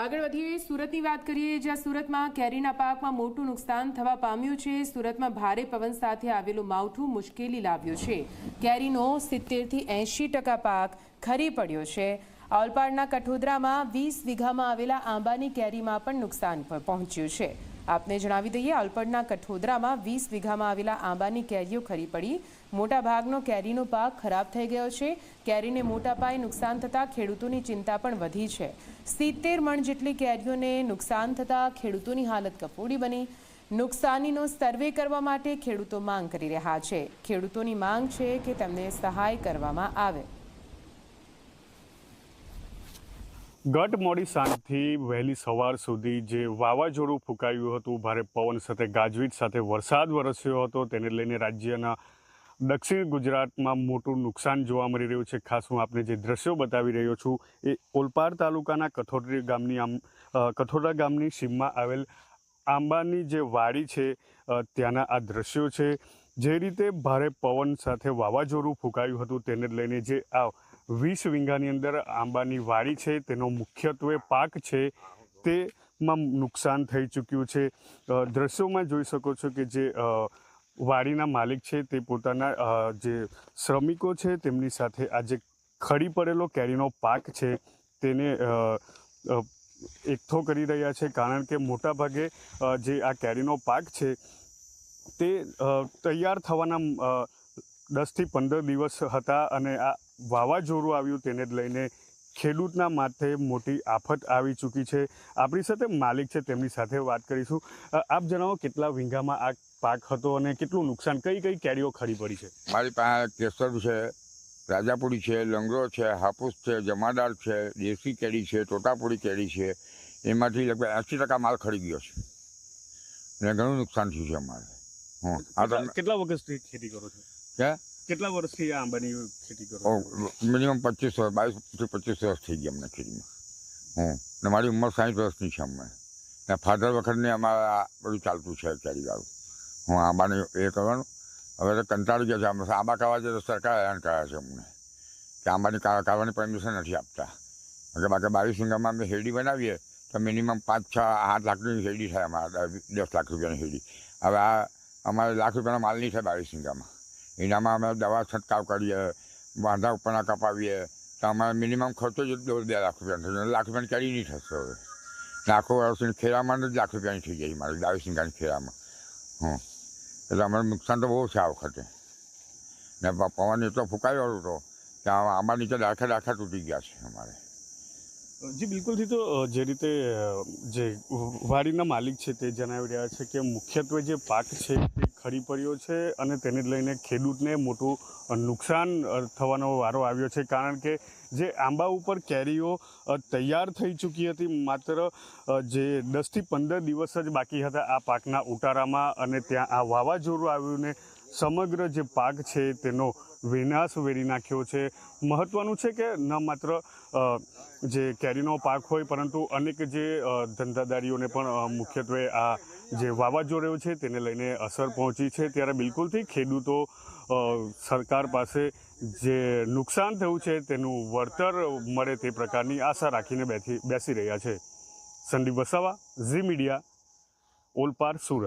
આગળ વધીએ સુરતની વાત કરીએ, જ્યાં સુરતમાં કેરીના પાકમાં મોટું નુકસાન થવા પામ્યું છે। સુરતમાં ભારે પવન સાથે આવેલું માવઠું મુશ્કેલી લાવ્યું છે। કેરીનો 70 થી 80% પાક ખરી પડ્યો છે। ઓલપાડના કઠોદરામાં 20 વીઘામાં આવેલા આંબાની કેરીમાં પણ નુકસાન પહોંચ્યું છે। આપને જણાવી દઈએ, ઓલપાડના કઠોદરામાં 20 વીઘામાં આવેલા આંબાની કેરીઓ ખરી પડી। મોટાભાગનો કેરીનો પાક ખરાબ થઈ ગયો છે। કેરીને મોટા પાયે નુકસાન થતાં ખેડૂતોની ચિંતા પણ વધી છે। 70 મણ જેટલી કેરીઓને નુકસાન થતાં ખેડૂતોની હાલત કફોડી બની। નુકસાનીનો સર્વે કરવા માટે ખેડૂતો માંગ કરી રહ્યા છે। ખેડૂતોની માંગ છે કે તેમને સહાય કરવામાં આવે। ગત મોડી સાંજથી વહેલી સવાર સુધી જે વાવાઝોડું ફૂંકાયું હતું, ભારે પવન સાથે ગાજવીજ સાથે વરસાદ વરસ્યો હતો, તેને લઈને રાજ્યના દક્ષિણ ગુજરાતમાં મોટું નુકસાન જોવા મળી રહ્યું છે। ખાસ હું આપને જે દ્રશ્યો બતાવી રહ્યો છું એ ઓલપાડ તાલુકાના કઠોદરા ગામની સીમમાં આવેલ આંબાની જે વાડી છે ત્યાંના આ દ્રશ્યો છે। જે રીતે ભારે પવન સાથે વાવાઝોડું ફૂંકાયું હતું તેને લઈને જે આ 20 વીઘાની અંદર આંબાની વાડી છે તેનો મુખ્યત્વે પાક છે તેમાં નુકસાન થઈ ચૂક્યું છે। દ્રશ્યોમાં જોઈ શકો છો કે જે વાડીના માલિક છે તે પોતાના જે શ્રમિકો છે તેમની સાથે આ જે ખરી પડેલો કેરીનો પાક છે તેને એકઠો કરી રહ્યા છે, કારણ કે મોટાભાગે જે આ કેરીનો પાક છે તે તૈયાર થવાના 10 થી 15 દિવસ હતા અને આ વાવાઝોડું આવ્યું તેને જ લઈને ખેડૂતના માથે મોટી આફત આવી ચૂકી છે। આપણી સાથે માલિક છે, તેમની સાથે વાત કરીશું। આપ જણાવો, કેટલા વીઘામાં આ પાક હતો અને કેટલું નુકસાન, કઈ કઈ કેરીઓ ખરી પડી છે? મારી પાસે કેસર છે, રાજાપુરી છે, લંગડો છે, હાપુસ છે, જમાદાર છે, દેશી કેરી છે, તોતાપુરી કેરી છે। એમાંથી લગભગ 80% માલ ખરી ગયો છે અને ઘણું નુકસાન થયું છે અમારે। કેટલા વર્ષથી ખેતી કરો છો? કેટલા વર્ષથી આ આંબાની ખેતી કરો? મિનિમમ 22 થી 25 વર્ષ થઈ ગયા અમને ખેતીમાં। ને મારી ઉંમર 60 વર્ષની છે અમને, ને ફાધર વખતને અમારે આ બધું ચાલતું છે કેરીવાળું। આંબાને એ કરવાનું હવે તો કંટાળી ગયા છે। આંબા ખાવા છે તો સરકાર હેરાન કરે છે અમને કે આંબાની કાઢવાની પરમિશન નથી આપતા। એટલે બાકી 22 વીઘામાં અમે શેરડી બનાવીએ તો મિનિમમ 5, 6, 8 લાખની શેરડી થાય અમારે, 10 લાખ રૂપિયાની શેરડી। હવે આ અમારે લાખ રૂપિયાનો માલ નહીં થાય 22 વીઘામાં। એનામાં અમે દવા છંટકાવ કરીએ, વાંધા ઉપરના કપાવીએ તો અમારે મિનિમમ ખર્ચો જ 2 લાખ રૂપિયાનો થશે। લાખ રૂપિયાની કેરી નહીં થશે હવે। આખો વર્ષની ખેરામાં જ લાખ રૂપિયાની થઈ જાય મારી 22 વીઘાની ખેરામાં। એટલે અમારે નુકસાન તો બહુ છે આ વખતે। ને પવન એટલો ફૂંકાયો હતો કે આંબા નીચે ડાખા તૂટી ગયા છે અમારે। જી બિલકુલથી, તો જે રીતે જે વાડીના માલિક છે તે જણાવી રહ્યા છે કે મુખ્યત્વે જે પાક છે તે ખરી પડ્યો છે અને તેને લઈને ખેડૂતને મોટું નુકસાન થવાનો વારો આવ્યો છે, કારણ કે જે આંબા ઉપર કેરીઓ તૈયાર થઈ ચૂકી હતી, માત્ર જે 10 થી 15 દિવસ જ બાકી હતા આ પાકના ઉતારામાં, અને ત્યાં આ વાવાઝોડું આવ્યું ને સમગ્ર જે પાક છે તેનો વિનાશ વેરી નાખ્યો છે। મહત્ત્વનું છે કે ન માત્ર જે કેરીનો પાક હોય પરંતુ અનેક જે ધંધાદારીઓને પણ મુખ્યત્વે આ જે વાવાઝોડું છે તેને લઈને અસર પહોંચી છે। ત્યારે બિલકુલથી ખેડૂતો સરકાર પાસે જે નુકસાન થયું છે તેનું વળતર મળે તે પ્રકારની આશા રાખીને બેસી રહ્યા છે। સંદીપ વસાવા, ઝી મીડિયા, ઓલપાડ, સુરત।